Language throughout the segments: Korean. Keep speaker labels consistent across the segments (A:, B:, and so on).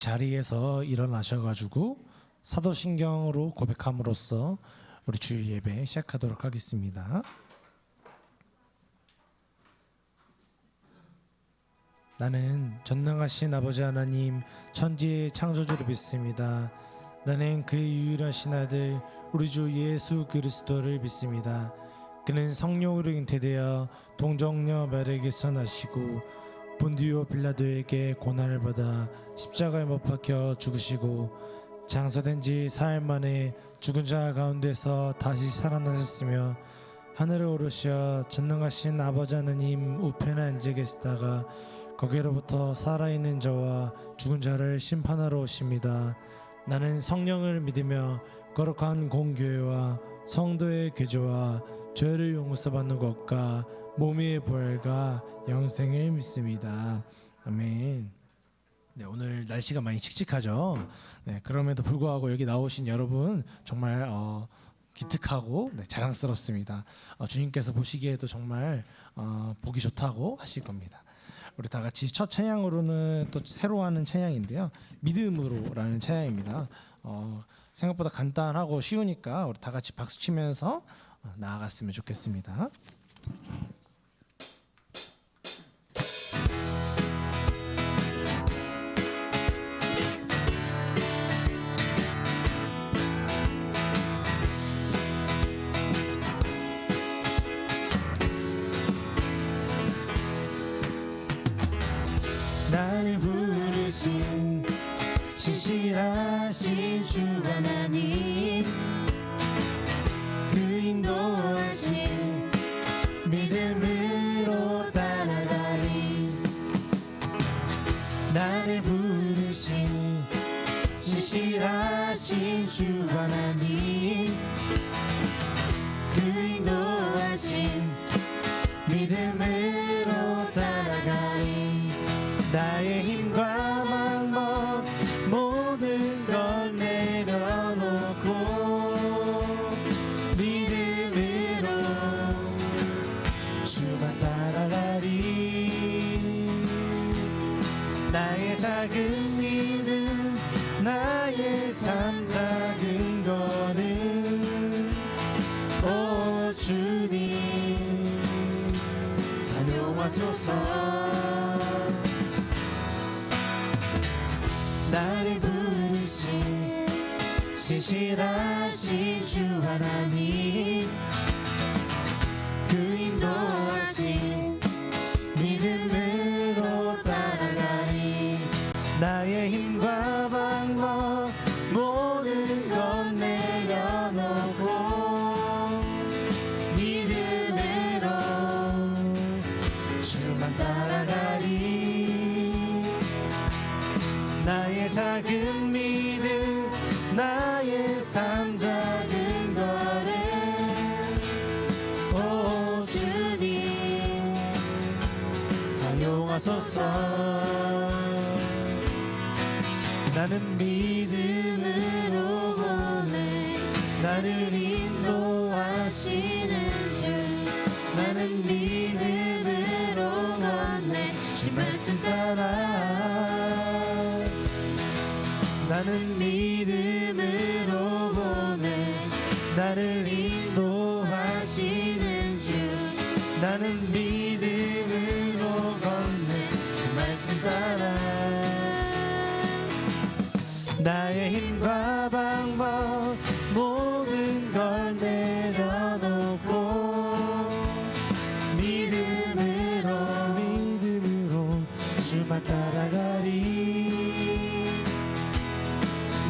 A: 자리에서 일어나셔가지고 사도신경으로 고백함으로써 우리 주일 예배 시작하도록 하겠습니다. 나는 전능하신 아버지 하나님 천지의 창조주를 믿습니다. 나는 그의 유일하신 아들 우리 주 예수 그리스도를 믿습니다. 그는 성령으로 잉태되어 동정녀 마리아에게서 나시고 본디오 빌라도에게 고난을 받아 십자가에 못 박혀 죽으시고 장사된 지 사흘 만에 죽은 자 가운데서 다시 살아나셨으며 하늘에 오르셔 전능하신 아버지 하나님 우편에 앉아 계시다가 거기로부터 살아있는 자와 죽은 자를 심판하러 오십니다. 나는 성령을 믿으며 거룩한 공교회와 성도의 교제와 죄를 용서 받는 것과 몸의 부활과 영생을 믿습니다. 아멘. 네, 오늘 날씨가 많이 칙칙하죠. 네, 그럼에도 불구하고 여기 나오신 여러분 정말 기특하고 자랑스럽습니다. 주님께서 보시기에도 정말 보기 좋다고 하실 겁니다. 우리 다 같이 첫 찬양으로는 또 새로 하는 찬양인데요, 믿음으로라는 찬양입니다. 생각보다 간단하고 쉬우니까 우리 다 같이 박수 치면서 나아갔으면 좋겠습니다. 나를 부르신 신실하신 주 하나님, 그 인도하신 믿음으로 따라가리. 나를 부르신 신실하신 주 하나님, 그 인도하신 믿음으로 따라가리. 나의 힘과 방법 모든 걸 내려놓고 믿음으로 주만 따라가리. 나의 작은 믿음, 나의 삶 작은 거는 오 주님 사용하소서. 나를 부르신 신실하신 주 하나님, 그 인도하신 믿음으로 따라가리. 나의 힘과 방법 모든 것 내려놓고 믿음으로 주만 따라가리. 나의 작은 믿음, 나의 삶 작은 거를 오 주님 사용하소서. 나는 믿음으로 보내 나를 인도하시는 주. 나는 믿음으로 보내 주 말씀 따라. 나는 믿음으로 보내 나를 인도하시는 주. 나는 믿음으로 걷네 주 말씀 따라. 나의 힘과 방법 모든 걸 내려놓고 믿음으로 주만 따라가리.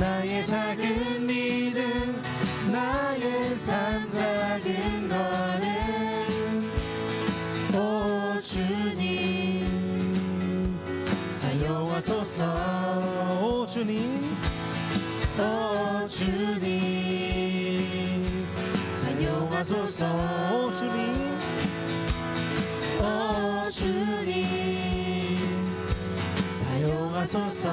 A: 나의 작은 믿음, 나의 삶 작은 거는 오 주님 사용하소서. 오 주님, 오 주님 사용하소서. 오 주님, 오 주님 사용하소서.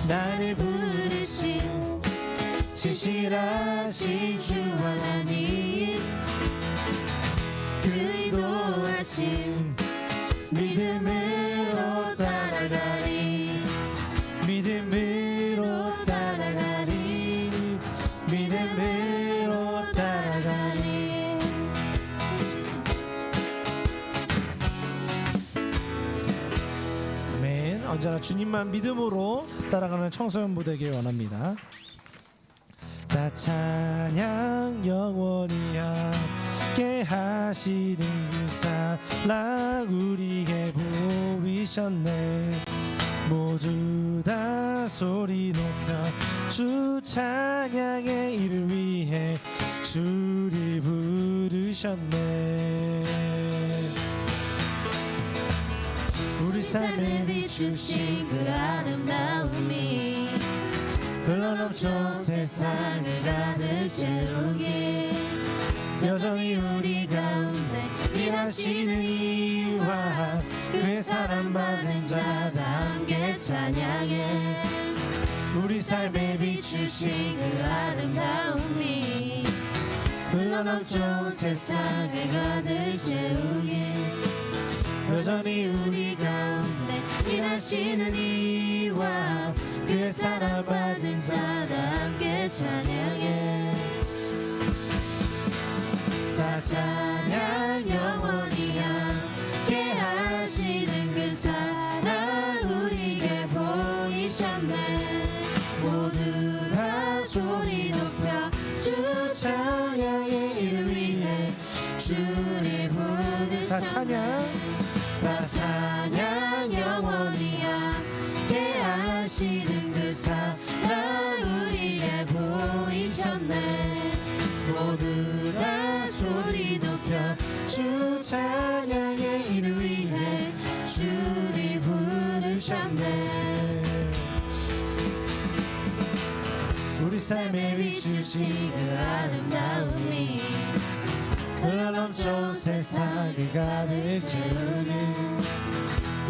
A: 나를 부르신 신실하신 주 하나님, 그 인도하신 믿음으로 언제나 주님만 믿음으로 따라가는 청소년 되길 원합니다. 나 찬양 영원히 함께 하시는 그 사랑 우리에게 보이셨네. 모두 다 소리 높여 주 찬양의 일을 위해 주를 부르셨네. 우리 삶에 비추신 그 아름다움이 흘러넘쳐 세상을 가득 채우게 여전히 우리 가운데 일하시는 이와 그의 사랑받은 자 다 함께 찬양해. 우리 삶에 비추신 그 아름다움이 흘러넘쳐 세상을 가득 채우게 여전히 우리 가운데 일하시는 이와 그의 사랑받은 자 다 함께 찬양해. 나 찬양 영원히 함께 하시는 그 사랑 우리에게 보이셨네. 모두 다 소리 높여 주 찬양의 일을 위해 주를 부르셨네. 다 찬양 나 찬양 영원히 함께 하시는 그 사랑 우리에게 보이셨네. 모두 다 소리 높여 주 찬양의 일을 위해 주를 부르셨네. 우리 삶에 비추신 그 아름다움이 흘러넘쳐 세상을 가득 채우는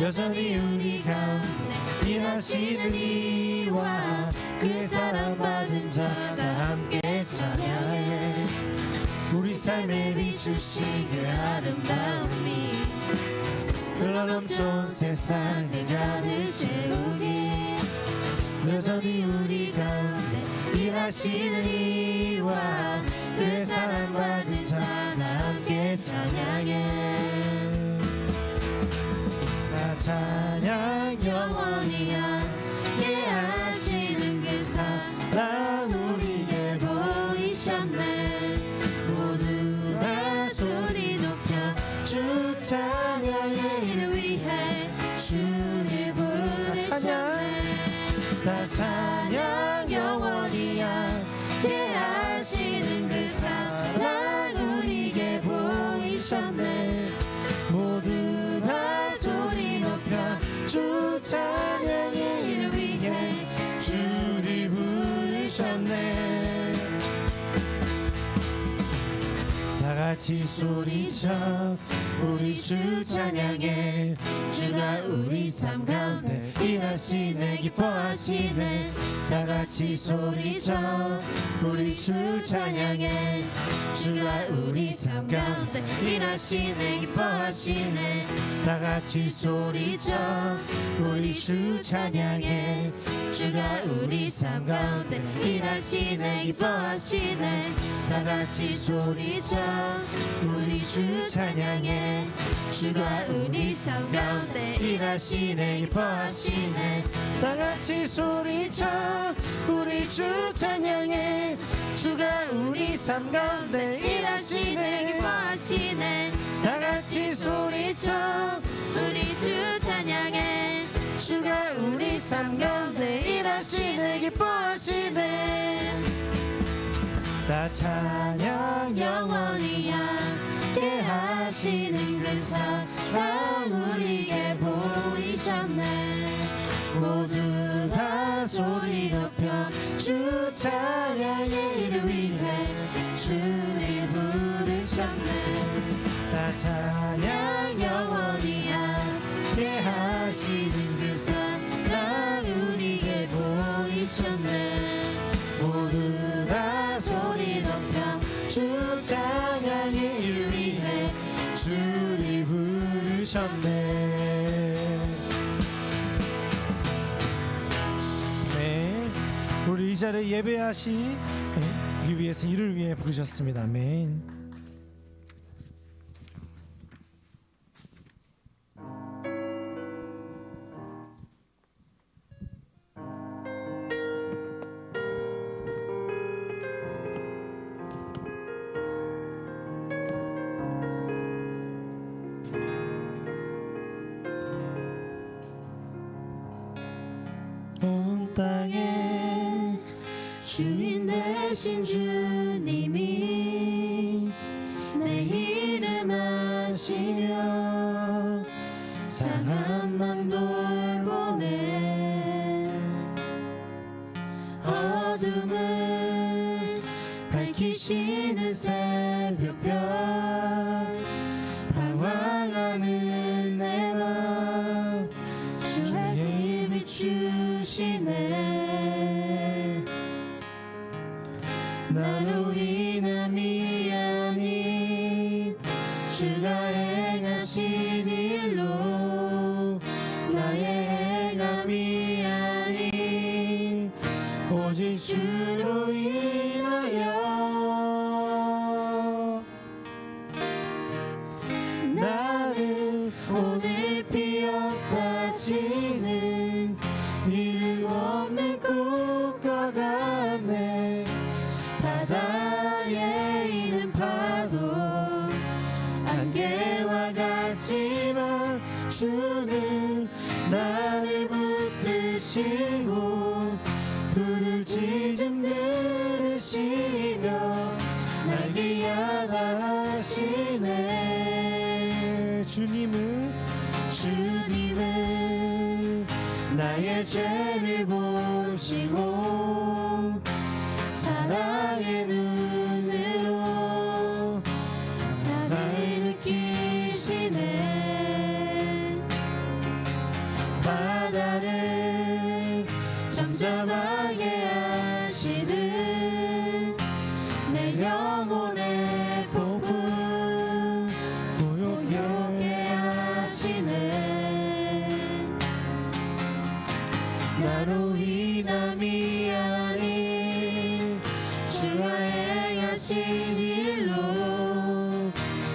A: 여전히 우리 가운데 일하시는 이와 그의 사랑받은 자 다 함께 찬양해. 우리 삶에 비추신 그 아름다움이 흘러넘쳐 세상을 가득 채우게 여전히 우리 가운데 일하시는 이와 그의 사랑받은 자 다 함께 찬양해. 나 찬양 영원히 함께 하시는 그 사랑 우리에게 보이셨네. 모두 다 소리 높여 주 찬양의 일을 위해 주를 부르셨네. 나 찬양 영원히 함께 하시는 그 사랑 우리에게 보이셨네. 모두 다 소리 높여 주 찬양의 일을 위해 주를 부르셨네. 다 같이 소리쳐 우리 주 찬양해. 주가 우리 삶 가운데 일하시네 기뻐하시네. 다 같이 소리쳐 우리 주 찬양해. 주가 우리 삶 가운데 일하시네 기뻐하시네. 다 같이 소리쳐 우리 주 찬양해. 주가 우리 삶 가운데 일하시네 기뻐하시네. 다 같이 소리쳐 우리 주 찬양해. 주가 우리 삶 가운데 일하시네 기뻐하시네. 다 같이 소리쳐 우리 주 찬양해. 주가 우리 삶 가운데 일하시네 기뻐하시네. 다 같이 소리쳐 우리 주 찬양해. 주가 우리 삶 가운데 일하시네 기뻐하시네. 다 찬양 영원히 함께 하시는 그 사랑 우리에게 보이셨네. 모두 다 소리 높여 주 찬양의 일을 위해 주를 부르셨네. 다 찬양 영원히 함께 하시는 그 사랑 우리에게 보이셨네. 모두 다 소리 높여 주 찬양의 일을 위해 주를 부르셨네. 네, 우리 이 자리에 예배하시 위해서 이를 위해 부르셨습니다. 아멘.
B: 주인 되신 주님이 내 이름 아시며 상한 맘 돌보네. 어둠을 밝히시는 새벽별 방황하는 내 맘 주의 비추시네. 나로 인함이 아닌 주가 행하신 일로 나의 행함이 아닌 오직 주로 인하여 나는 오늘 피었다 지는 이름 없는 꽃과 같네. 바다에 있는 파도 안개와 같지만 주는 나를 붙드시고 부르짖음 들으시며 날 위하시네. 주님은 나의 죄를 보시고 사랑의 눈으로 사랑을 느끼시네. 바다를 잠잠하게 하시듯 내 영혼의 폭풍 고요하게 하시네. 나로 인함이 아닌 주가 행하신 일로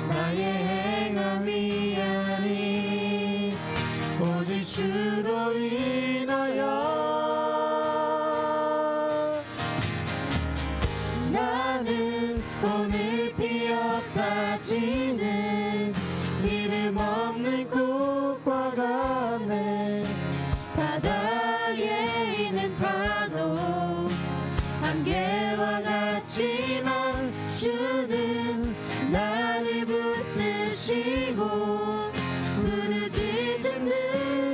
B: 나의 행함이 아닌 오직 주로 인하여 나는 오늘 피었다 지는 이름 없는 꽃과 같네. 바다에 있는 파도 안개와 같지만 주는 나를 붙드시고 부르짖음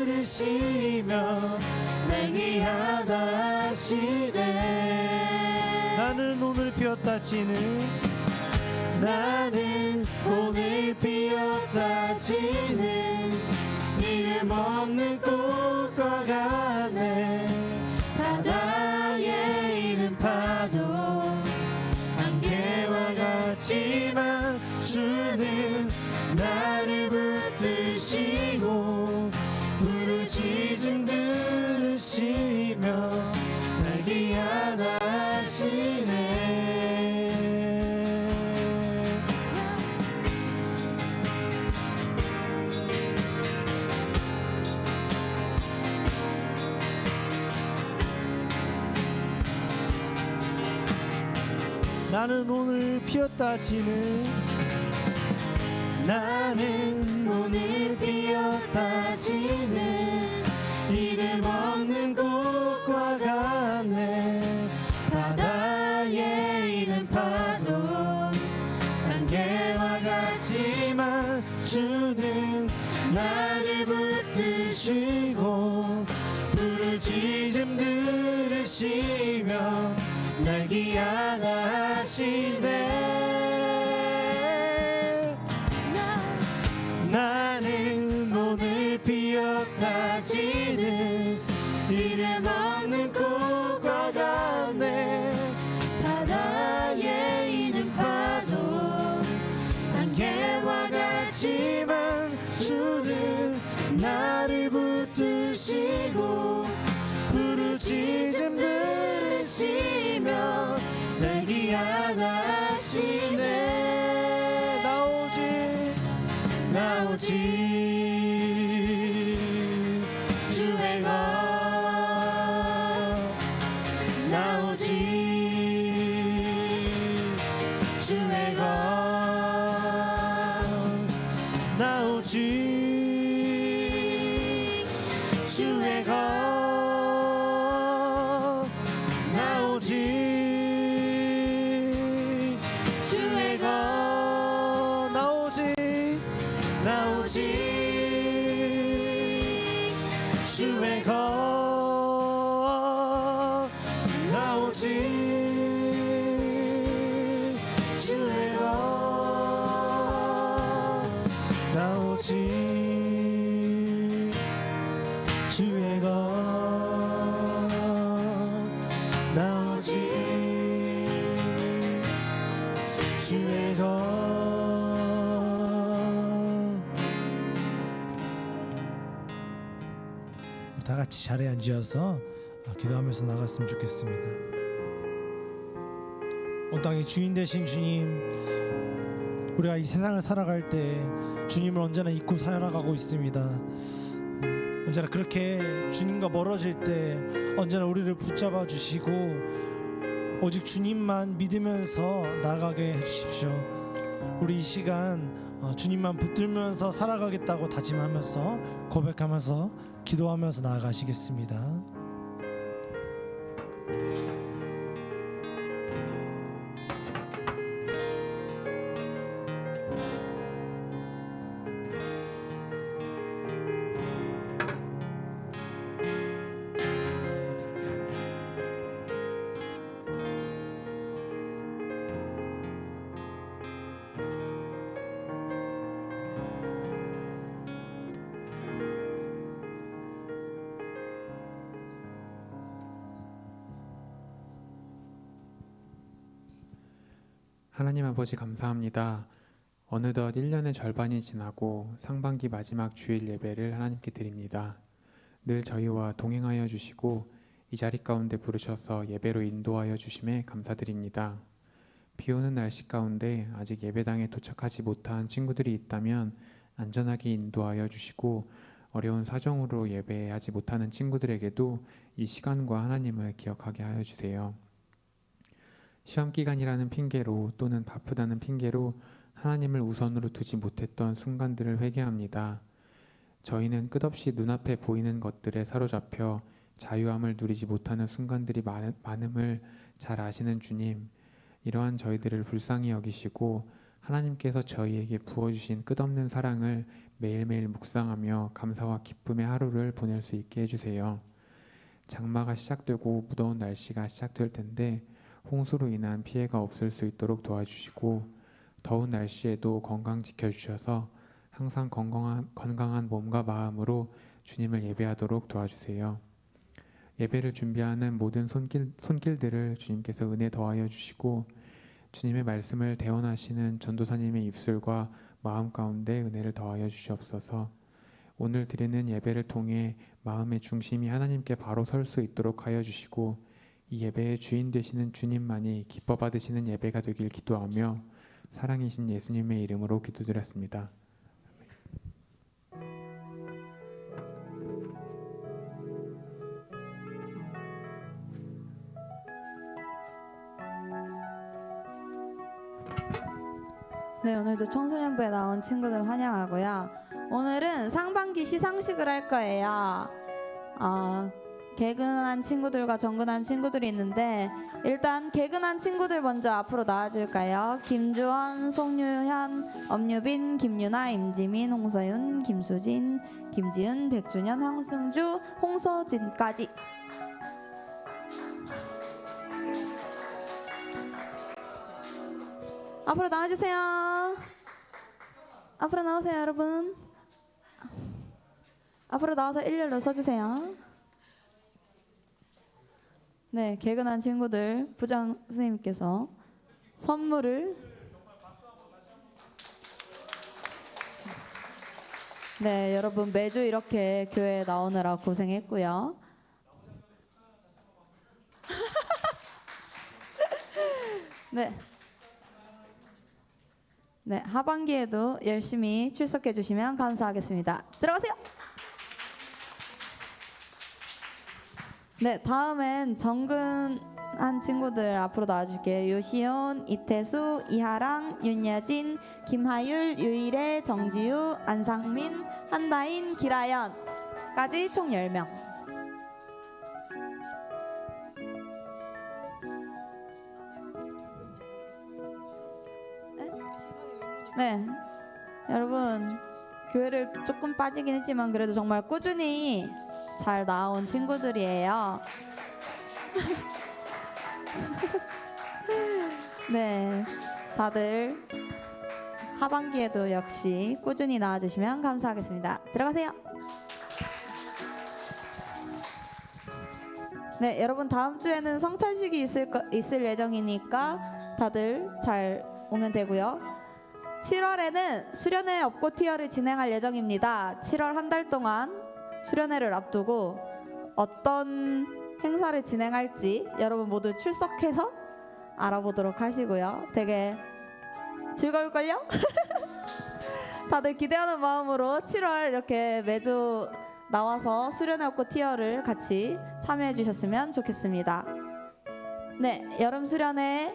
B: 들으시며 날 위하다 하시네.
A: 나는 오늘 피었다 지는
B: 나는 오늘 피었다 지는 이름 없는 꽃과 같네. 바다에 있는 파도 안개와 같지만 주는 나를 붙드시고 부르짖음 들으시며 날 위하다 하시네.
A: 나는 오늘 피었다 지는
B: 나는 오늘 피었다 지는 이름 없는 꽃과 같네. 바다에 있는 파도 안개와 같지만 주는 나를 붙드시고 부르짖음 들으시며 날 위하다 하시네. 나는 오늘 피었다 지는 이름 없는 꽃과 같네. 바다에 있는 파도 안개와 같지만 주는 나를 붙드시고 부르짖음 들으시며 날 위하다 하시네. 나 오직 주의 것, 나 오직 주의 것,
A: 나 오직 주의 것, 나 오직 주의 것 나오직 주의 것 나오직 주의 것 나오직 주의 것 다 같이 자리에 앉아서 기도하면서 나갔으면 좋겠습니다. 온 땅의 주인 되신 주님, 우리가 이 세상을 살아갈 때 주님을 언제나 잊고 살아가고 있습니다. 언제나 그렇게 주님과 멀어질 때 언제나 우리를 붙잡아 주시고 오직 주님만 믿으면서 나아가게 해주십시오. 우리 이 시간 주님만 붙들면서 살아가겠다고 다짐하면서 고백하면서 기도하면서 나아가시겠습니다.
C: 하나님 아버지 감사합니다. 어느덧 1년의 절반이 지나고 상반기 마지막 주일 예배를 하나님께 드립니다. 늘 저희와 동행하여 주시고 이 자리 가운데 부르셔서 예배로 인도하여 주심에 감사드립니다. 비오는 날씨 가운데 아직 예배당에 도착하지 못한 친구들이 있다면 안전하게 인도하여 주시고 어려운 사정으로 예배하지 못하는 친구들에게도 이 시간과 하나님을 기억하게 하여 주세요. 시험 기간이라는 핑계로 또는 바쁘다는 핑계로 하나님을 우선으로 두지 못했던 순간들을 회개합니다. 저희는 끝없이 눈앞에 보이는 것들에 사로잡혀 자유함을 누리지 못하는 순간들이 많음을 잘 아시는 주님, 이러한 저희들을 불쌍히 여기시고 하나님께서 저희에게 부어주신 끝없는 사랑을 매일매일 묵상하며 감사와 기쁨의 하루를 보낼 수 있게 해주세요. 장마가 시작되고 무더운 날씨가 시작될 텐데 홍수로 인한 피해가 없을 수 있도록 도와주시고 더운 날씨에도 건강 지켜주셔서 항상 건강한 몸과 마음으로 주님을 예배하도록 도와주세요. 예배를 준비하는 모든 손길들을 주님께서 은혜 더하여 주시고 주님의 말씀을 대언하시는 전도사님의 입술과 마음 가운데 은혜를 더하여 주시옵소서. 오늘 드리는 예배를 통해 마음의 중심이 하나님께 바로 설 수 있도록 하여 주시고 이 예배의 주인 되시는 주님만이 기뻐 받으시는 예배가 되길 기도하며 사랑이신 예수님의 이름으로 기도드렸습니다.
B: 네, 오늘도 청소년부에 나온 친구들 환영하고요. 오늘은 상반기 시상식을 할 거예요. 개근한 친구들과 정근한 친구들이 있는데 일단 개근한 친구들 먼저 앞으로 나와줄까요? 김주원, 송유현, 엄유빈, 김유나, 임지민, 홍서윤, 김수진, 김지은, 백준현, 황승주, 홍서진까지. 앞으로 나와주세요. 앞으로 나오세요, 여러분. 앞으로 나와서 일렬로 서주세요. 네, 개근한 친구들 부장 선생님께서 선물을 네, 여러분 매주 이렇게 교회에 나오느라 고생했고요. 네, 하반기에도 열심히 출석해 주시면 감사하겠습니다. 들어가세요. 네, 다음엔 정근한 친구들 앞으로 나와줄게요. 유시온, 이태수, 이하랑, 윤여진, 김하율, 유일애, 정지유, 안상민, 한다인, 기라연까지 총 10명. 네, 여러분 교회를 조금 빠지긴 했지만 그래도 정말 꾸준히 잘 나온 친구들이에요. 네, 다들 하반기에도 역시 꾸준히 나와주시면 감사하겠습니다. 들어가세요. 네, 여러분 다음 주에는 성찬식이 있을 예정이니까 다들 잘 오면 되고요. 7월에는 수련회 업고 티어를 진행할 예정입니다. 7월 한 달 동안 수련회를 앞두고 어떤 행사를 진행할지 여러분 모두 출석해서 알아보도록 하시고요. 되게 즐거울걸요? 다들 기대하는 마음으로 7월 이렇게 매주 나와서 수련회 업고 티어를 같이 참여해 주셨으면 좋겠습니다. 네, 여름 수련회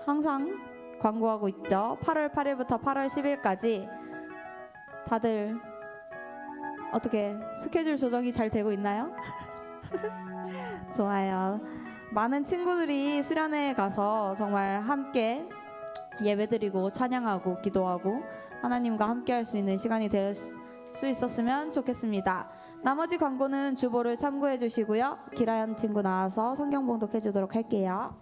B: 항상 광고하고 있죠. 8월 8일부터 8월 10일까지 다들 어떻게 스케줄 조정이 잘 되고 있나요? 좋아요. 많은 친구들이 수련회에 가서 정말 함께 예배드리고 찬양하고 기도하고 하나님과 함께 할 수 있는 시간이 될 수 있었으면 좋겠습니다. 나머지 광고는 주보를 참고해 주시고요. 기라연 친구 나와서 성경 봉독해 주도록 할게요.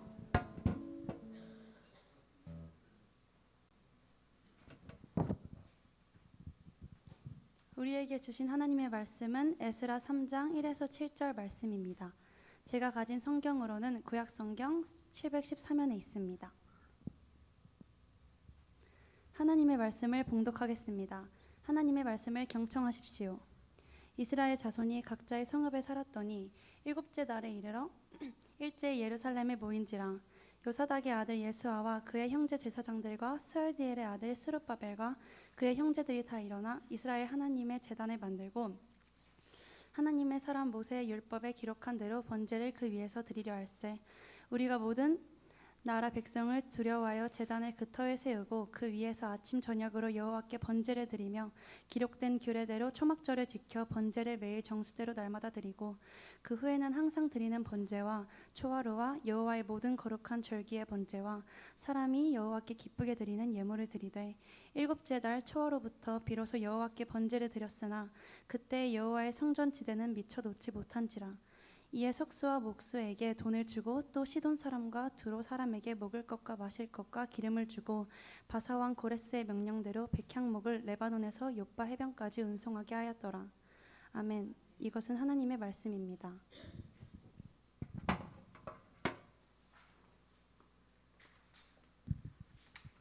D: 우리에게 주신 하나님의 말씀은 에스라 3장 1에서 7절 말씀입니다. 제가 가진 성경으로는 구약성경 713면에 있습니다. 하나님의 말씀을 봉독하겠습니다. 하나님의 말씀을 경청하십시오. 이스라엘 자손이 각자의 성읍에 살았더니 일곱째 날에 이르러 일제히 예루살렘에 모인지라. 요사닥의 아들 예수아와 그의 형제 제사장들과 스알디엘의 아들 스룹바벨과 그의 형제들이 다 일어나 이스라엘 하나님의 제단을 만들고 하나님의 사람 모세의 율법에 기록한 대로 번제를 그 위에서 드리려 할세. 우리가 모든 나라 백성을 두려워하여 제단을 그 터에 세우고 그 위에서 아침 저녁으로 여호와께 번제를 드리며 기록된 규례대로 초막절을 지켜 번제를 매일 정수대로 날마다 드리고 그 후에는 항상 드리는 번제와 초하루와 여호와의 모든 거룩한 절기의 번제와 사람이 여호와께 기쁘게 드리는 예물을 드리되 일곱째 날 초하루부터 비로소 여호와께 번제를 드렸으나 그때 여호와의 성전 지대는 미처 놓지 못한지라. 이에 석수와 목수에게 돈을 주고 또 시돈 사람과 두로 사람에게 먹을 것과 마실 것과 기름을 주고 바사 왕 고레스의 명령대로 백향목을 레바논에서 욥바 해변까지 운송하게 하였더라. 아멘. 이것은 하나님의 말씀입니다.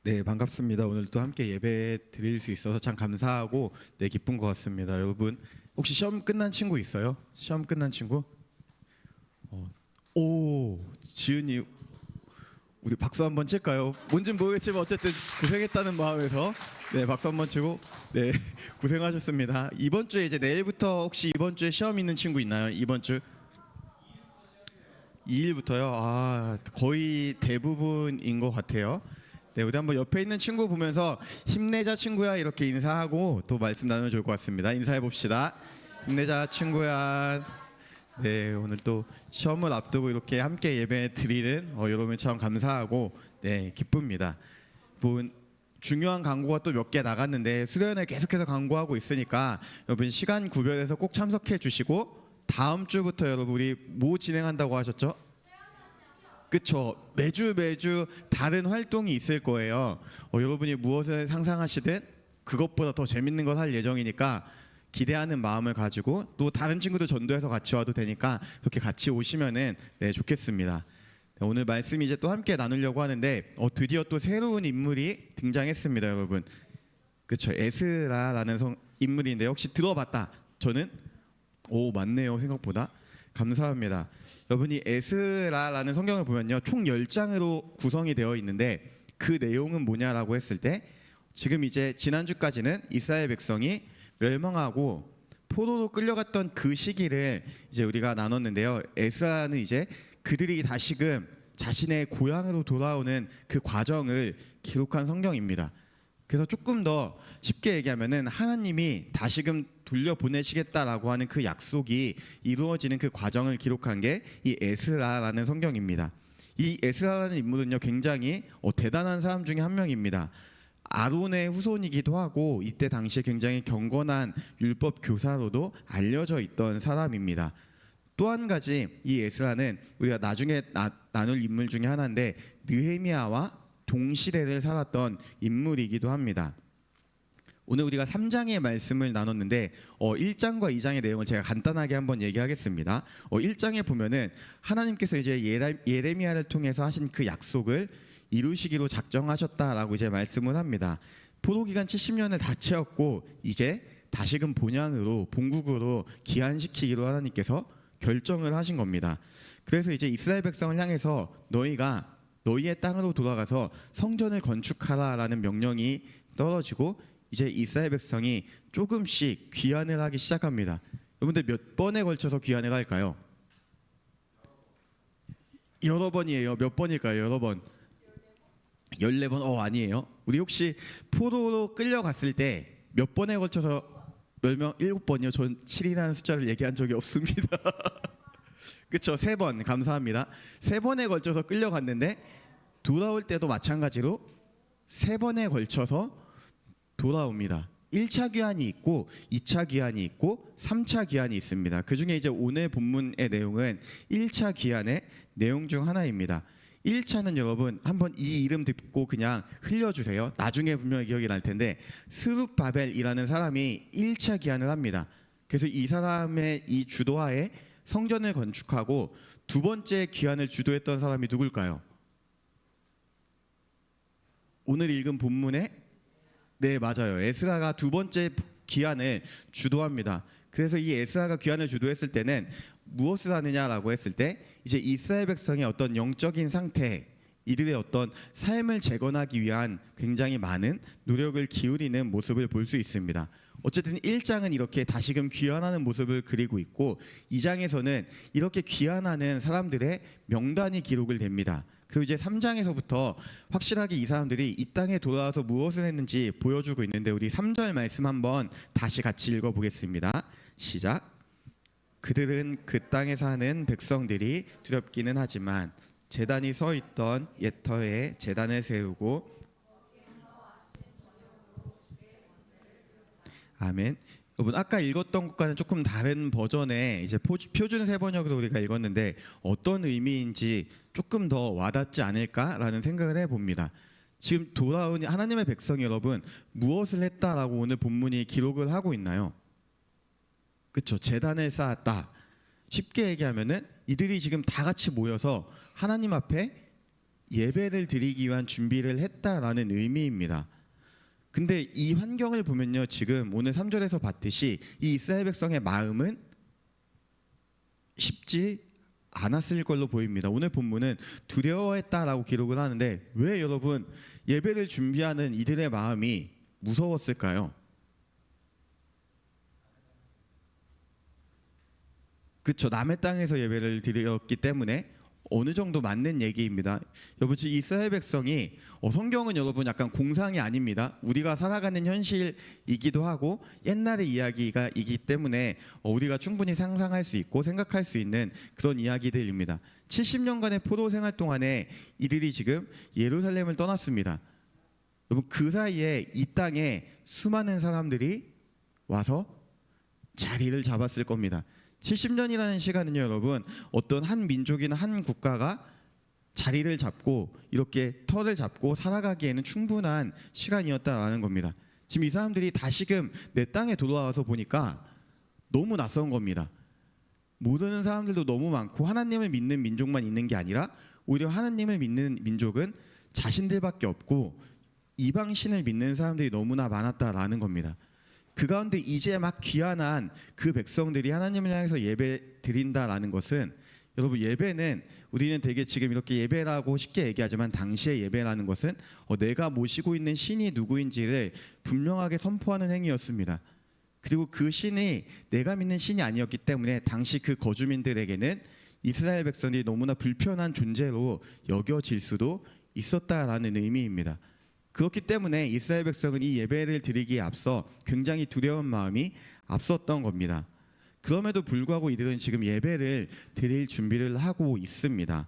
E: 네, 반갑습니다. 오늘 또 함께 예배 드릴 수 있어서 참 감사하고 네, 기쁜 것 같습니다. 여러분 혹시 시험 끝난 친구 있어요? 시험 끝난 친구? 오, 지은이 우리 박수 한번 칠까요? 뭔진 모르겠지만 어쨌든 고생했다는 마음에서 네, 박수 한번 치고 네, 고생하셨습니다. 이번 주에 이제 내일부터 혹시 이번 주에 시험 있는 친구 있나요? 이번 주 2일부터요? 아, 거의 대부분인 것 같아요. 네, 우리 한번 옆에 있는 친구 보면서 힘내자 친구야 이렇게 인사하고 또 말씀 나누면 좋을 것 같습니다. 인사해 봅시다. 힘내자 친구야. 네, 오늘 또 시험을 앞두고 이렇게 함께 예배 드리는 여러분 참 감사하고 네, 기쁩니다. 뭐 중요한 광고가 또 몇 개 나갔는데 수련회 계속해서 광고하고 있으니까 여러분 시간 구별해서 꼭 참석해 주시고 다음 주부터 여러분 우리 뭐 진행한다고 하셨죠? 그쵸, 매주 다른 활동이 있을 거예요. 여러분이 무엇을 상상하시든 그것보다 더 재밌는 걸 할 예정이니까 기대하는 마음을 가지고 또 다른 친구들 전도해서 같이 와도 되니까 그렇게 같이 오시면은 네, 좋겠습니다. 네, 오늘 말씀 이제 또 함께 나누려고 하는데 드디어 또 새로운 인물이 등장했습니다, 여러분. 그렇죠, 에스라라는 인물인데 혹시 들어봤다? 저는 맞네요, 생각보다. 감사합니다. 여러분이 에스라라는 성경을 보면요, 총 10장으로 구성이 되어 있는데 그 내용은 뭐냐라고 했을 때 지금 이제 지난주까지는 이스라엘 백성이 멸망하고 포로로 끌려갔던 그 시기를 이제 우리가 나눴는데요. 에스라는 이제 그들이 다시금 자신의 고향으로 돌아오는 그 과정을 기록한 성경입니다. 그래서 조금 더 쉽게 얘기하면은 하나님이 다시금 돌려보내시겠다라고 하는 그 약속이 이루어지는 그 과정을 기록한 게 이 에스라라는 성경입니다. 이 에스라라는 인물은요 굉장히 대단한 사람 중에 한 명입니다. 아론의 후손이기도 하고 이때 당시에 굉장히 경건한 율법 교사로도 알려져 있던 사람입니다. 또 한 가지 이 에스라는 우리가 나중에 나눌 인물 중에 하나인데 느헤미야와 동시대를 살았던 인물이기도 합니다. 오늘 우리가 3장의 말씀을 나눴는데 1장과 2장의 내용을 제가 간단하게 한번 얘기하겠습니다. 1장에 보면은 하나님께서 이제 예레미야를 통해서 하신 그 약속을 이루시기로 작정하셨다라고 이제 말씀을 합니다. 포로 기간 70년을 다 채웠고 이제 다시금 본향으로 본국으로 귀환시키기로 하나님께서 결정을 하신 겁니다. 그래서 이제 이스라엘 백성을 향해서 너희가 너희의 땅으로 돌아가서 성전을 건축하라라는 명령이 떨어지고 이제 이스라엘 백성이 조금씩 귀환을 하기 시작합니다. 여러분들 몇 번에 걸쳐서 귀환을 할까요? 여러 번이에요. 몇 번일까요? 여러 번. 14번? 아니에요. 우리 혹시 포로로 끌려갔을 때 몇 번에 걸쳐서 몇 명? 7번이요. 전 7이라는 숫자를 얘기한 적이 없습니다. 그렇죠. 3번. 감사합니다. 3번에 걸쳐서 끌려갔는데 돌아올 때도 마찬가지로 3번에 걸쳐서 돌아옵니다. 1차 귀환이 있고 2차 귀환이 있고 3차 귀환이 있습니다. 그중에 이제 오늘 본문의 내용은 1차 귀환의 내용 중 하나입니다. 1차는 여러분 한번 이 이름 듣고 그냥 흘려주세요. 나중에 분명히 기억이 날 텐데 스룹바벨이라는 사람이 1차 귀환을 합니다. 그래서 이 사람의 이 주도하에 성전을 건축하고 두 번째 귀환을 주도했던 사람이 누굴까요? 오늘 읽은 본문에 네, 맞아요. 에스라가 두 번째 귀환을 주도합니다. 그래서 이 에스라가 귀환을 주도했을 때는 무엇을 하느냐라고 했을 때 이제 이스라엘 백성의 어떤 영적인 상태, 이들의 어떤 삶을 재건하기 위한 굉장히 많은 노력을 기울이는 모습을 볼 수 있습니다. 어쨌든 1장은 이렇게 다시금 귀환하는 모습을 그리고 있고 2장에서는 이렇게 귀환하는 사람들의 명단이 기록을 됩니다. 그리고 이제 3장에서부터 확실하게 이 사람들이 이 땅에 돌아와서 무엇을 했는지 보여주고 있는데 우리 3절 말씀 한번 다시 같이 읽어보겠습니다. 시작. 그들은 그 땅에 사는 백성들이 두렵기는 하지만 제단이 서 있던 옛 터에 제단을 세우고 아멘. 여러분 아까 읽었던 것과는 조금 다른 버전의 이제 표준 세번역으로 우리가 읽었는데 어떤 의미인지 조금 더 와닿지 않을까라는 생각을 해봅니다. 지금 돌아온 하나님의 백성 여러분 무엇을 했다라고 오늘 본문이 기록을 하고 있나요? 그렇죠. 제단을 쌓았다. 쉽게 얘기하면은 이들이 지금 다 같이 모여서 하나님 앞에 예배를 드리기 위한 준비를 했다라는 의미입니다. 근데 이 환경을 보면요. 지금 오늘 3절에서 봤듯이 이 이스라엘 백성의 마음은 쉽지 않았을 걸로 보입니다. 오늘 본문은 두려워했다라고 기록을 하는데 왜 여러분 예배를 준비하는 이들의 마음이 무서웠을까요? 그렇죠. 남의 땅에서 예배를 드렸기 때문에 어느 정도 맞는 얘기입니다. 여러분 지금 이스라엘 백성이 성경은 여러분 약간 공상이 아닙니다. 우리가 살아가는 현실이기도 하고 옛날의 이야기가 이기 때문에 우리가 충분히 상상할 수 있고 생각할 수 있는 그런 이야기들입니다. 70년간의 포로 생활 동안에 이들이 지금 예루살렘을 떠났습니다. 여러분 그 사이에 이 땅에 수많은 사람들이 와서 자리를 잡았을 겁니다. 70년이라는 시간은요 여러분 어떤 한 민족이나 한 국가가 자리를 잡고 이렇게 터를 잡고 살아가기에는 충분한 시간이었다라는 겁니다. 지금 이 사람들이 다시금 내 땅에 돌아와서 보니까 너무 낯선 겁니다. 모르는 사람들도 너무 많고 하나님을 믿는 민족만 있는 게 아니라 오히려 하나님을 믿는 민족은 자신들밖에 없고 이방신을 믿는 사람들이 너무나 많았다라는 겁니다. 그 가운데 이제 막 귀환한 그 백성들이 하나님을 향해서 예배 드린다라는 것은 여러분 예배는 우리는 되게 지금 이렇게 예배라고 쉽게 얘기하지만 당시의 예배라는 것은 내가 모시고 있는 신이 누구인지를 분명하게 선포하는 행위였습니다. 그리고 그 신이 내가 믿는 신이 아니었기 때문에 당시 그 거주민들에게는 이스라엘 백성이 너무나 불편한 존재로 여겨질 수도 있었다라는 의미입니다. 그렇기 때문에 이스라엘 백성은 이 예배를 드리기에 앞서 굉장히 두려운 마음이 앞섰던 겁니다. 그럼에도 불구하고 이들은 지금 예배를 드릴 준비를 하고 있습니다.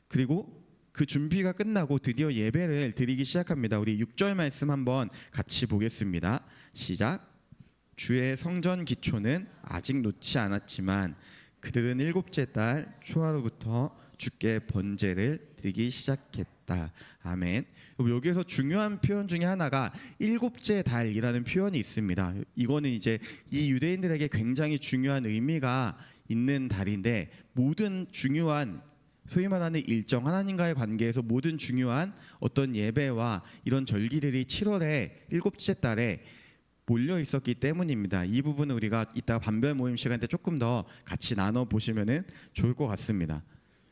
E: 그리고 그 준비가 끝나고 드디어 예배를 드리기 시작합니다. 우리 6절 말씀 한번 같이 보겠습니다. 시작. 주의 성전 기초는 아직 놓지 않았지만 그들은 7째 달 초하루부터 주께 번제를 드리기 시작했다. 아멘. 여기에서 중요한 표현 중에 하나가 7째 달이라는 표현이 있습니다. 이거는 이제 이 유대인들에게 굉장히 중요한 의미가 있는 달인데, 모든 중요한 소위 말하는 일정, 하나님과의 관계에서 모든 중요한 어떤 예배와 이런 절기들이 7월에 7째 달에 몰려 있었기 때문입니다. 이 부분은 우리가 이따 반별 모임 시간 때 조금 더 같이 나눠 보시면 좋을 것 같습니다.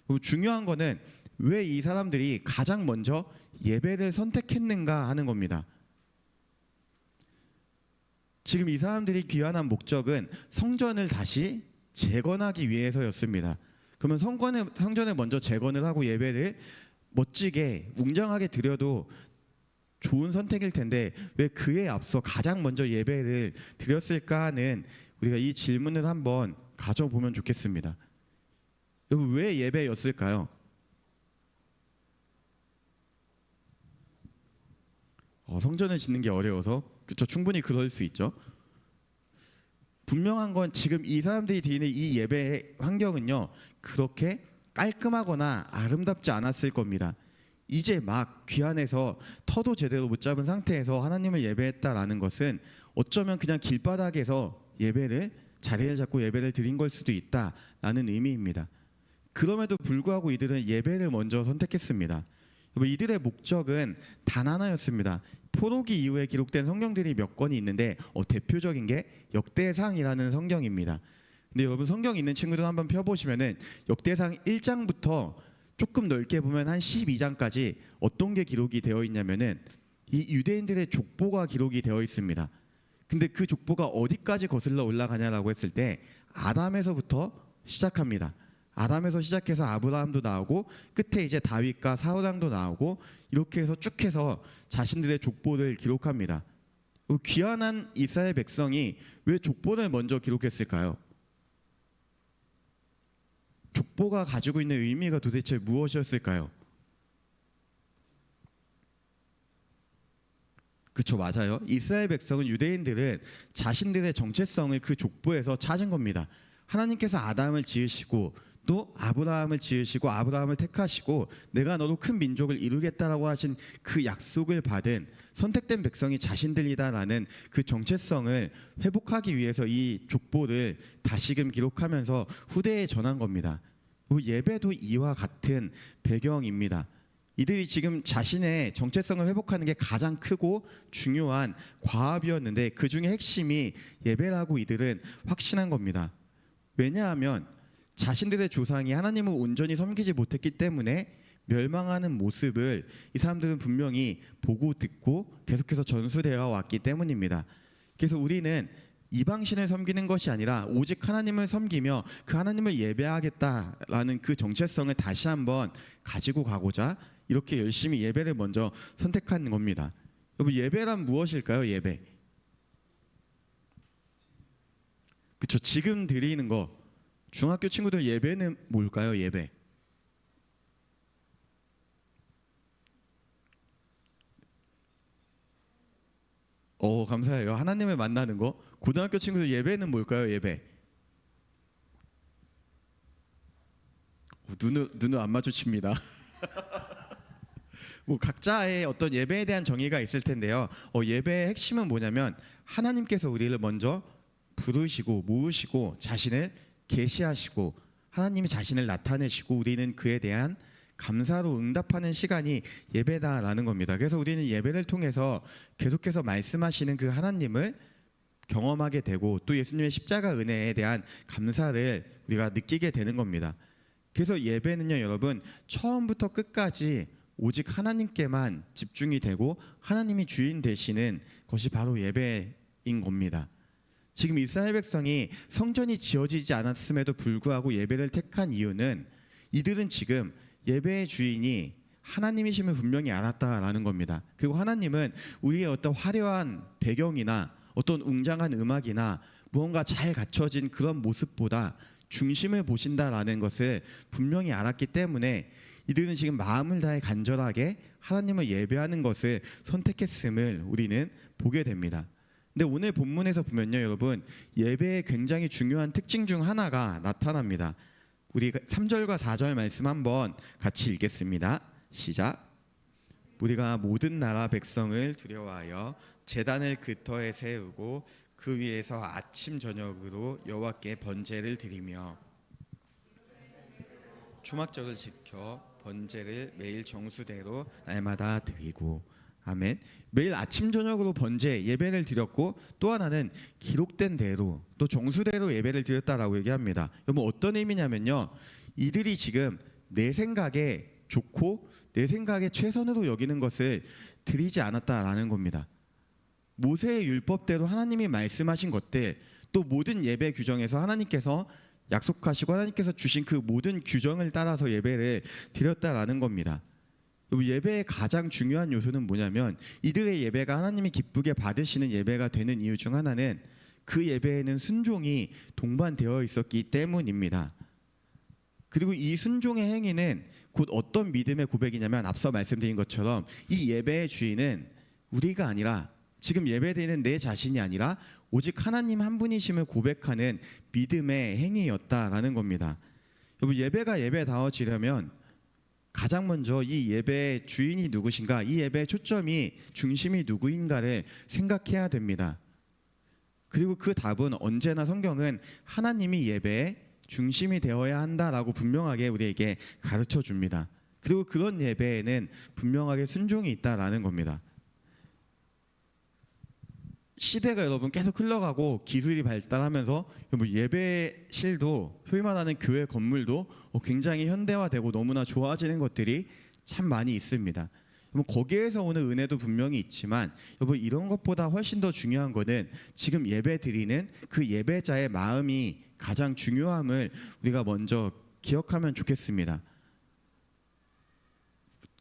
E: 그리고 중요한 거는 왜 이 사람들이 가장 먼저 예배를 선택했는가 하는 겁니다. 지금 이 사람들이 귀환한 목적은 성전을 다시 재건하기 위해서였습니다. 그러면 성전을 먼저 재건을 하고 예배를 멋지게 웅장하게 드려도 좋은 선택일 텐데 왜 그에 앞서 가장 먼저 예배를 드렸을까 하는, 우리가 이 질문을 한번 가져보면 좋겠습니다. 여러분, 왜 예배였을까요? 성전을 짓는 게 어려워서? 그렇죠, 충분히 그럴 수 있죠. 분명한 건 지금 이 사람들이 드리는 이 예배의 환경은요, 그렇게 깔끔하거나 아름답지 않았을 겁니다. 이제 막 귀환해서 터도 제대로 못 잡은 상태에서 하나님을 예배했다라는 것은 어쩌면 그냥 길바닥에서 자리를 잡고 예배를 드린 걸 수도 있다라는 의미입니다. 그럼에도 불구하고 이들은 예배를 먼저 선택했습니다. 이들의 목적은 단 하나였습니다. 포로기 이후에 기록된 성경들이 몇 권이 있는데 대표적인 게 역대상이라는 성경입니다. 근데 여러분, 성경 있는 친구들 한번 펴보시면은 역대상 1장부터 조금 넓게 보면 한 12장까지 어떤 게 기록이 되어 있냐면은 이 유대인들의 족보가 기록이 되어 있습니다. 근데 그 족보가 어디까지 거슬러 올라가냐라고 했을 때 아담에서부터 시작합니다. 아담에서 시작해서 아브라함도 나오고 끝에 이제 다윗과 사울왕도 나오고 이렇게 해서 쭉 해서 자신들의 족보를 기록합니다. 귀환한 이스라엘 백성이 왜 족보를 먼저 기록했을까요? 족보가 가지고 있는 의미가 도대체 무엇이었을까요? 그렇죠, 맞아요. 이스라엘 백성은, 유대인들은 자신들의 정체성을 그 족보에서 찾은 겁니다. 하나님께서 아담을 지으시고 또 아브라함을 지으시고 아브라함을 택하시고 내가 너로 큰 민족을 이루겠다라고 하신 그 약속을 받은 선택된 백성이 자신들이다라는 그 정체성을 회복하기 위해서 이 족보를 다시금 기록하면서 후대에 전한 겁니다. 예배도 이와 같은 배경입니다. 이들이 지금 자신의 정체성을 회복하는 게 가장 크고 중요한 과업이었는데 그 중에 핵심이 예배라고 이들은 확신한 겁니다. 왜냐하면 자신들의 조상이 하나님을 온전히 섬기지 못했기 때문에 멸망하는 모습을 이 사람들은 분명히 보고 듣고 계속해서 전수되어 왔기 때문입니다. 그래서 우리는 이방신을 섬기는 것이 아니라 오직 하나님을 섬기며 그 하나님을 예배하겠다라는 그 정체성을 다시 한번 가지고 가고자 이렇게 열심히 예배를 먼저 선택한 겁니다. 여러분, 예배란 무엇일까요? 예배. 그렇죠. 지금 드리는 거. 중학교 친구들 예배는 뭘까요? 예배. 감사해요. 하나님을 만나는 거. 고등학교 친구들 예배는 뭘까요? 예배. 눈을 안 마주칩니다. 각자의 어떤 예배에 대한 정의가 있을 텐데요. 예배의 핵심은 뭐냐면 하나님께서 우리를 먼저 부르시고 모으시고 자신을 계시하시고 하나님이 자신을 나타내시고 우리는 그에 대한 감사로 응답하는 시간이 예배다라는 겁니다. 그래서 우리는 예배를 통해서 계속해서 말씀하시는 그 하나님을 경험하게 되고 또 예수님의 십자가 은혜에 대한 감사를 우리가 느끼게 되는 겁니다. 그래서 예배는요, 여러분, 처음부터 끝까지 오직 하나님께만 집중이 되고 하나님이 주인 되시는 것이 바로 예배인 겁니다. 지금 이스라엘 백성이 성전이 지어지지 않았음에도 불구하고 예배를 택한 이유는 이들은 지금 예배의 주인이 하나님이심을 분명히 알았다라는 겁니다. 그리고 하나님은 우리의 어떤 화려한 배경이나 어떤 웅장한 음악이나 무언가 잘 갖춰진 그런 모습보다 중심을 보신다라는 것을 분명히 알았기 때문에 이들은 지금 마음을 다해 간절하게 하나님을 예배하는 것을 선택했음을 우리는 보게 됩니다. 근데 오늘 본문에서 보면요, 여러분, 예배의 굉장히 중요한 특징 중 하나가 나타납니다. 우리 3절과 4절 말씀 한번 같이 읽겠습니다. 시작. 우리가 모든 나라 백성을 두려워하여 제단을 그 터에 세우고 그 위에서 아침 저녁으로 여호와께 번제를 드리며 초막절을 지켜 번제를 매일 정수대로 날마다 드리고. 아멘. 매일 아침 저녁으로 번제 예배를 드렸고, 또 하나는 기록된 대로 또 정수대로 예배를 드렸다라고 얘기합니다. 여러분, 어떤 의미냐면요, 이들이 지금 내 생각에 좋고 내 생각에 최선으로 여기는 것을 드리지 않았다라는 겁니다. 모세의 율법대로 하나님이 말씀하신 것들, 또 모든 예배 규정에서 하나님께서 약속하시고 하나님께서 주신 그 모든 규정을 따라서 예배를 드렸다라는 겁니다. 예배의 가장 중요한 요소는 뭐냐면, 이들의 예배가 하나님이 기쁘게 받으시는 예배가 되는 이유 중 하나는 그 예배에는 순종이 동반되어 있었기 때문입니다. 그리고 이 순종의 행위는 곧 어떤 믿음의 고백이냐면, 앞서 말씀드린 것처럼 이 예배의 주인은 우리가 아니라, 지금 예배드리는 내 자신이 아니라 오직 하나님 한 분이심을 고백하는 믿음의 행위였다라는 겁니다. 여러분, 예배가 예배다워지려면 가장 먼저 이 예배의 주인이 누구신가, 이 예배의 초점이 중심이 누구인가를 생각해야 됩니다. 그리고 그 답은 언제나 성경은 하나님이 예배의 중심이 되어야 한다라고 분명하게 우리에게 가르쳐 줍니다. 그리고 그런 예배에는 분명하게 순종이 있다라는 겁니다. 시대가 여러분 계속 흘러가고 기술이 발달하면서 여러분, 예배실도 소위 말하는 교회 건물도 굉장히 현대화되고 너무나 좋아지는 것들이 참 많이 있습니다. 여러분, 거기에서 오는 은혜도 분명히 있지만, 여러분, 이런 것보다 훨씬 더 중요한 거는 지금 예배 드리는 그 예배자의 마음이 가장 중요함을 우리가 먼저 기억하면 좋겠습니다.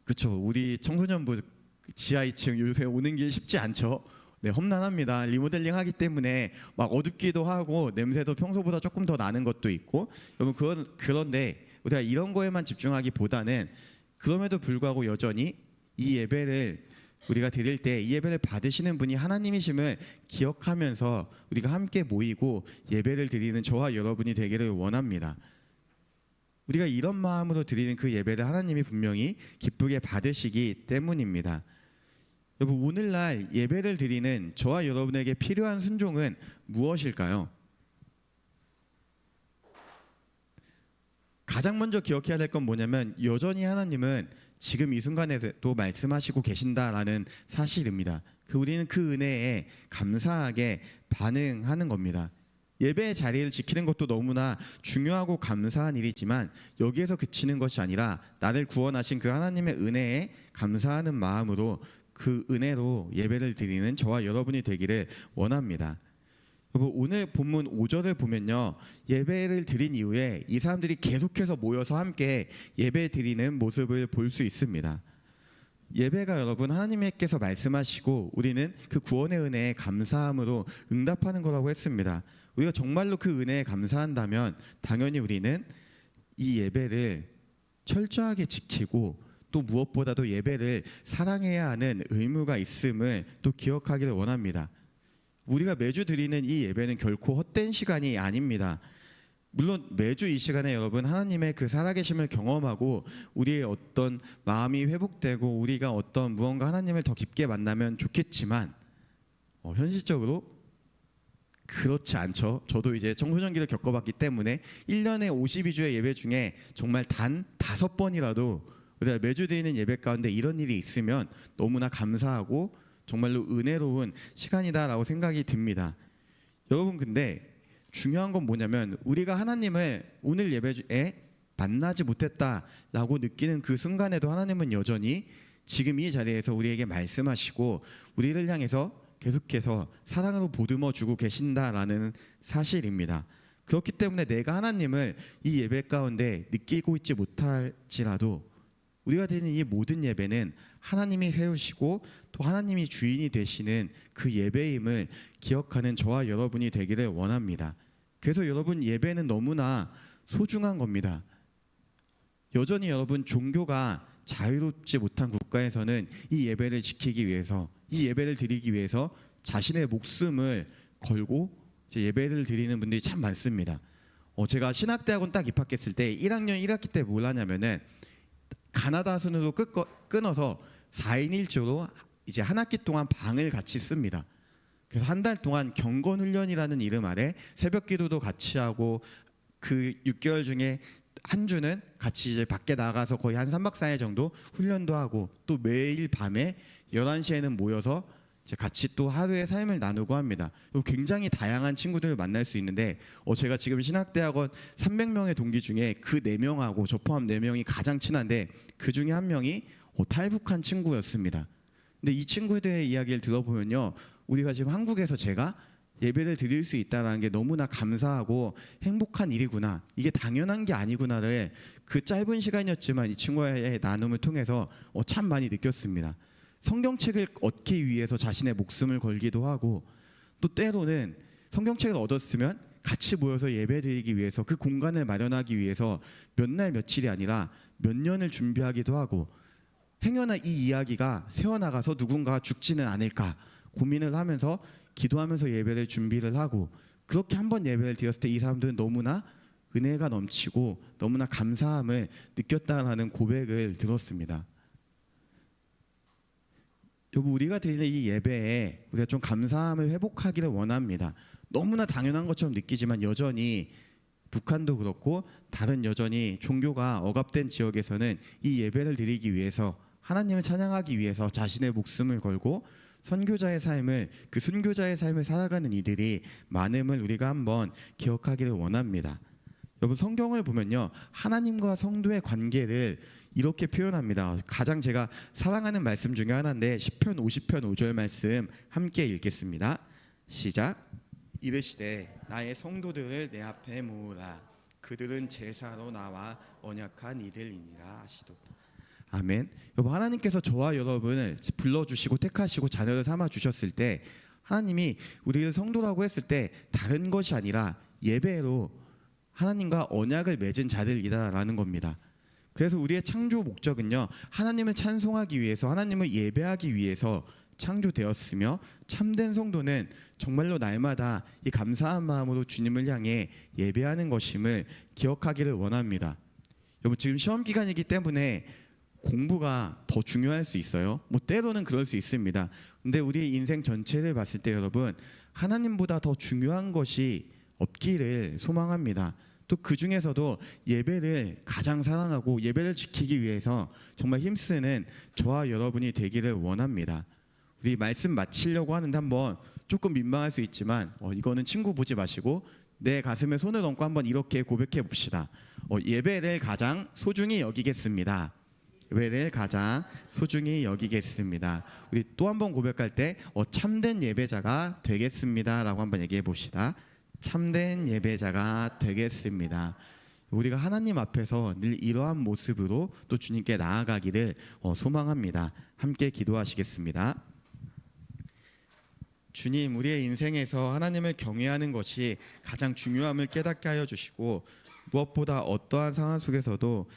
E: 그렇죠. 우리 청소년부 지하 2층 요새 오는 길 쉽지 않죠. 네, 험난합니다. 리모델링 하기 때문에 막 어둡기도 하고 냄새도 평소보다 조금 더 나는 것도 있고, 여러분, 그런데 우리가 이런 거에만 집중하기보다는, 그럼에도 불구하고 여전히 이 예배를 우리가 드릴 때 이 예배를 받으시는 분이 하나님이심을 기억하면서 우리가 함께 모이고 예배를 드리는 저와 여러분이 되기를 원합니다. 우리가 이런 마음으로 드리는 그 예배를 하나님이 분명히 기쁘게 받으시기 때문입니다. 여러분, 오늘날 예배를 드리는 저와 여러분에게 필요한 순종은 무엇일까요? 가장 먼저 기억해야 될 건 뭐냐면, 여전히 하나님은 지금 이 순간에도 말씀하시고 계신다라는 사실입니다. 우리는 그 은혜에 감사하게 반응하는 겁니다. 예배의 자리를 지키는 것도 너무나 중요하고 감사한 일이지만, 여기에서 그치는 것이 아니라 나를 구원하신 그 하나님의 은혜에 감사하는 마음으로 그 은혜로 예배를 드리는 저와 여러분이 되기를 원합니다. 여러분, 오늘 본문 5절을 보면요, 예배를 드린 이후에 이 사람들이 계속해서 모여서 함께 예배 드리는 모습을 볼 수 있습니다. 예배가 여러분 하나님께서 말씀하시고 우리는 그 구원의 은혜에 감사함으로 응답하는 거라고 했습니다. 우리가 정말로 그 은혜에 감사한다면 당연히 우리는 이 예배를 철저하게 지키고, 또 무엇보다도 예배를 사랑해야 하는 의무가 있음을 또 기억하기를 원합니다. 우리가 매주 드리는 이 예배는 결코 헛된 시간이 아닙니다. 물론 매주 이 시간에 여러분 하나님의 그 살아계심을 경험하고 우리의 어떤 마음이 회복되고 우리가 어떤 무언가 하나님을 더 깊게 만나면 좋겠지만, 현실적으로 그렇지 않죠. 저도 이제 청소년기를 겪어봤기 때문에 1년에 52주의 예배 중에 정말 단 5번이라도 우리가 매주 드리는 예배 가운데 이런 일이 있으면 너무나 감사하고 정말로 은혜로운 시간이다라고 생각이 듭니다. 여러분, 근데 중요한 건 뭐냐면, 우리가 하나님을 오늘 예배에 만나지 못했다라고 느끼는 그 순간에도 하나님은 여전히 지금 이 자리에서 우리에게 말씀하시고 우리를 향해서 계속해서 사랑으로 보듬어 주고 계신다라는 사실입니다. 그렇기 때문에 내가 하나님을 이 예배 가운데 느끼고 있지 못할지라도 우리가 드리는 이 모든 예배는 하나님이 세우시고 또 하나님이 주인이 되시는 그 예배임을 기억하는 저와 여러분이 되기를 원합니다. 그래서 여러분, 예배는 너무나 소중한 겁니다. 여전히 여러분 종교가 자유롭지 못한 국가에서는 이 예배를 지키기 위해서, 이 예배를 드리기 위해서 자신의 목숨을 걸고 이제 예배를 드리는 분들이 참 많습니다. 제가 신학대학원 딱 입학했을 때 1학년 1학기 때 뭘 하냐면은 가나다 순으로 끊어서 4인 1조로 이제 한 학기 동안 방을 같이 씁니다. 그래서 한 달 동안 경건훈련이라는 이름 아래 새벽 기도도 같이 하고 그 6개월 중에 한 주는 같이 이제 밖에 나가서 거의 한 3박 4일 정도 훈련도 하고 또 매일 밤에 11시에는 모여서 이제 같이 또 하루의 삶을 나누고 합니다. 굉장히 다양한 친구들을 만날 수 있는데 제가 지금 신학대학원 300명의 동기 중에 그 4명하고 저 포함 4명이 가장 친한데 그 중에 한 명이 탈북한 친구였습니다. 근데 이 친구들의 이야기를 들어보면요, 우리가 지금 한국에서 제가 예배를 드릴 수 있다는 게 너무나 감사하고 행복한 일이구나, 이게 당연한 게 아니구나를 그 짧은 시간이었지만 이 친구와의 나눔을 통해서 참 많이 느꼈습니다. 성경책을 얻기 위해서 자신의 목숨을 걸기도 하고 또 때로는 성경책을 얻었으면 같이 모여서 예배드리기 위해서 그 공간을 마련하기 위해서 몇 날 며칠이 아니라 몇 년을 준비하기도 하고 행여나 이 이야기가 새어나가서 누군가가 죽지는 않을까 고민을 하면서 기도하면서 예배를 준비를 하고 그렇게 한번 예배를 드렸을 때 이 사람들은 너무나 은혜가 넘치고 너무나 감사함을 느꼈다라는 고백을 들었습니다. 여러분, 우리가 드리는 이 예배에 우리가 좀 감사함을 회복하기를 원합니다. 너무나 당연한 것처럼 느끼지만 여전히 북한도 그렇고 다른 여전히 종교가 억압된 지역에서는 이 예배를 드리기 위해서 하나님을 찬양하기 위해서 자신의 목숨을 걸고 선교자의 삶을, 그 순교자의 삶을 살아가는 이들이 많음을 우리가 한번 기억하기를 원합니다. 여러분, 성경을 보면요, 하나님과 성도의 관계를 이렇게 표현합니다. 가장 제가 사랑하는 말씀 중에 하나인데 시편 50편 5절 말씀 함께 읽겠습니다. 시작. 이르시되 나의 성도들을 내 앞에 모으라. 그들은 제사로 나와 언약한 이들이니라 하시도다. 아멘. 여러분, 하나님께서 저와 여러분을 불러주시고 택하시고 자녀를 삼아 주셨을 때 하나님이 우리를 성도라고 했을 때 다른 것이 아니라 예배로 하나님과 언약을 맺은 자들이다라는 겁니다. 그래서 우리의 창조 목적은요, 하나님을 찬송하기 위해서, 하나님을 예배하기 위해서 창조되었으며 참된 성도는 정말로 날마다 이 감사한 마음으로 주님을 향해 예배하는 것임을 기억하기를 원합니다. 여러분, 지금 시험 기간이기 때문에 공부가 더 중요할 수 있어요. 때로는 그럴 수 있습니다. 근데 우리의 인생 전체를 봤을 때 여러분, 하나님보다 더 중요한 것이 없기를 소망합니다. 또 그 중에서도 예배를 가장 사랑하고 예배를 지키기 위해서 정말 힘쓰는 저와 여러분이 되기를 원합니다. 우리 말씀 마치려고 하는데 한번 조금 민망할 수 있지만 이거는 친구 보지 마시고 내 가슴에 손을 얹고 한번 이렇게 고백해 봅시다. 예배를 가장 소중히 여기겠습니다. 예배를 가장 소중히 여기겠습니다. 우리 또 한번 고백할 때 참된 예배자가 되겠습니다 라고 한번 얘기해 봅시다. 참된 예배자가 되겠습니다. 우리가 하나님 앞에서 늘 이러한 모습으로 또 주님께 나아가기를 소망합니다. 함께 기도하시겠습니다. 주님, 우리의 인생에서 하나님을 경외하는 것이 가장 중요함을 깨닫게 하여 주시고 무엇보다 어떠한 상황 속에서도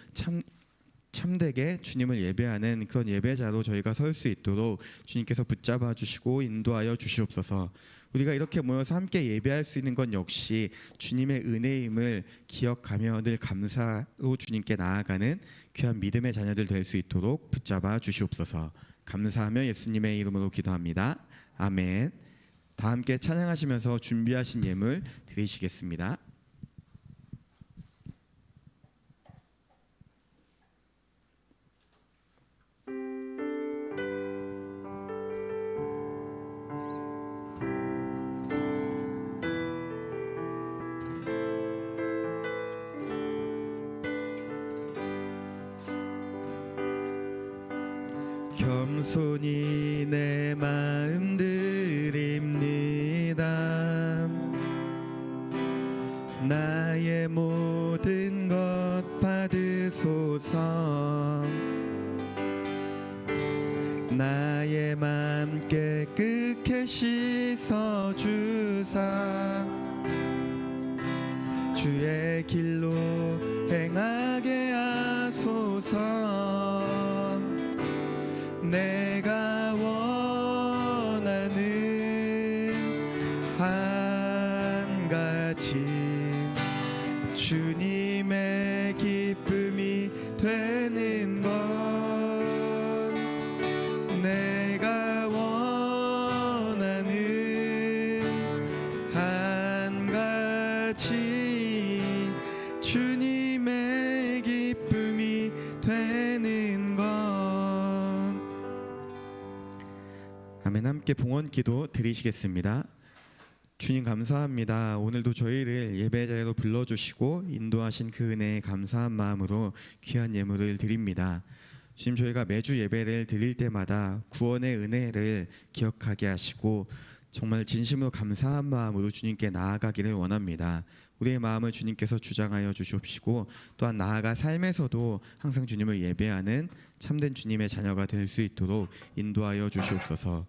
E: 참되게 주님을 예배하는 그런 예배자로 저희가 설 수 있도록 주님께서 붙잡아 주시고 인도하여 주시옵소서. 우리가 이렇게 모여서 함께 예배할 수 있는 건 역시 주님의 은혜임을 기억하며 늘 감사로 주님께 나아가는 귀한 믿음의 자녀들 될 수 있도록 붙잡아 주시옵소서. 감사하며 예수님의 이름으로 기도합니다. 아멘. 다 함께 찬양하시면서 준비하신 예물 드리시겠습니다. 겸손히 내 마음 드립니다. 나의 모든 것 받으소서. 나의 맘 깨끗게 씻어주사 주의 길로 행하게 하소서. 하소서. 내가 원하는 한 가지 주님의 기쁨이 되는 것. 내가 원하는 한 가지 주님의 기쁨이 되는 것. 아멘. 함께 봉헌기도 드리시겠습니다. 주님 감사합니다. 오늘도 저희를 예배 자리로 불러주시고 인도하신 그 은혜에 감사한 마음으로 귀한 예물을 드립니다. 주님, 저희가 매주 예배를 드릴 때마다 구원의 은혜를 기억하게 하시고 정말 진심으로 감사한 마음으로 주님께 나아가기를 원합니다. 우리의 마음을 주님께서 주장하여 주시옵시고 또한 나아가 삶에서도 항상 주님을 예배하는 참된 주님의 자녀가 될 수 있도록 인도하여 주시옵소서.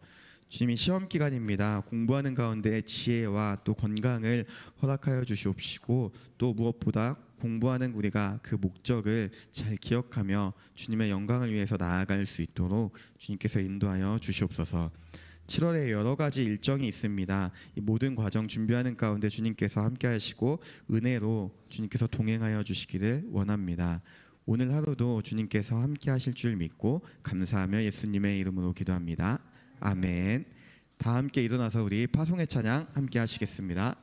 E: 주님이 시험 기간입니다. 공부하는 가운데 지혜와 또 건강을 허락하여 주시옵시고 또 무엇보다 공부하는 우리가 그 목적을 잘 기억하며 주님의 영광을 위해서 나아갈 수 있도록 주님께서 인도하여 주시옵소서. 7월에 여러 가지 일정이 있습니다. 이 모든 과정 준비하는 가운데 주님께서 함께 하시고 은혜로 주님께서 동행하여 주시기를 원합니다. 오늘 하루도 주님께서 함께 하실 줄 믿고 감사하며 예수님의 이름으로 기도합니다. 아멘. 다 함께 일어나서 우리 파송의 찬양 함께 하시겠습니다.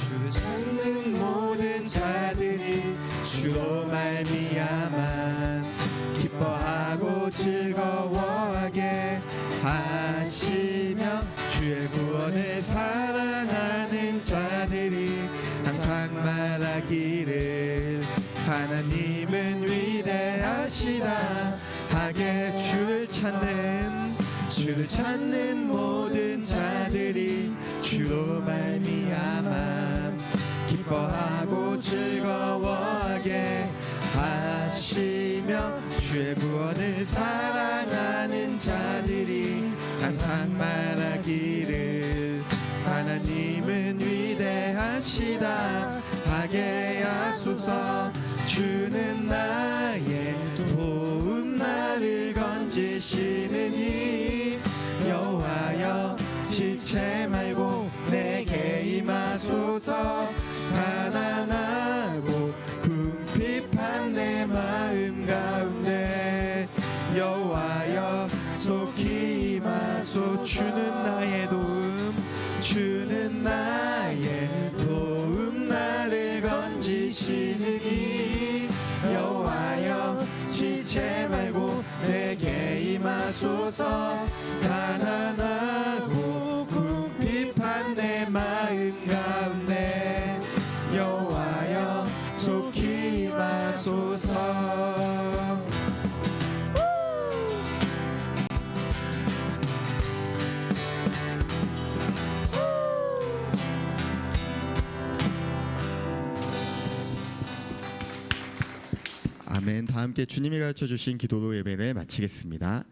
E: 주를 찾는 모든 자들이 주로 말미암아 기뻐하고 즐거워하게 하시며 주의 구원을 사랑하는 자들이 항상 말하기를 하나님은 위대하시다 하게. 주를 찾는 모든 자들이 주로 말미암아 기뻐하고 즐거워하게 하시며 주의 구원을 사랑하는 자들이 항상 말하기를 하나님은 위대하시다 하게 하소서. 주는 나의 도움 나를 건지시느니 여호와여 지체 말고 내게 임하소서. 가난하고 궁핍한 내 마음 가운데 여호와여 속히 임하소. 주는 나의 도움, 주는 나의 도움 나를 건지시느니 여호와여 지체 말고 내게 임하소서. 가난하고 궁핍한 내 마음 가운데 여호와여 속히 임하소서. 아멘. 다 함께 주님이 가르쳐주신 기도로 예배를 마치겠습니다.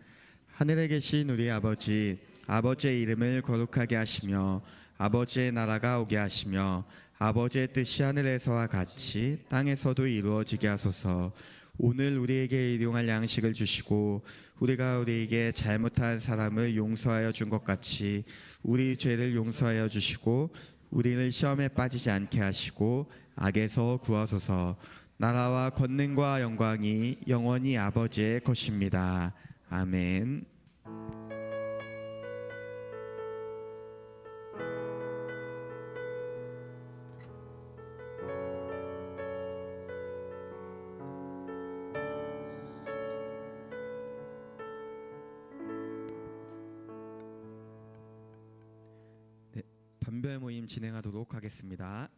E: 하늘에 계신 우리 아버지, 아버지의 이름을 거룩하게 하시며 아버지의 나라가 오게 하시며 아버지의 뜻이 하늘에서와 같이 땅에서도 이루어지게 하소서. 오늘 우리에게 일용할 양식을 주시고 우리가 우리에게 잘못한 사람을 용서하여 준 것 같이 우리 죄를 용서하여 주시고 우리를 시험에 빠지지 않게 하시고 악에서 구하소서. 나라와 권능과 영광이 영원히 아버지의 것입니다. 아멘. 네, 반별 모임 진행하도록 하겠습니다.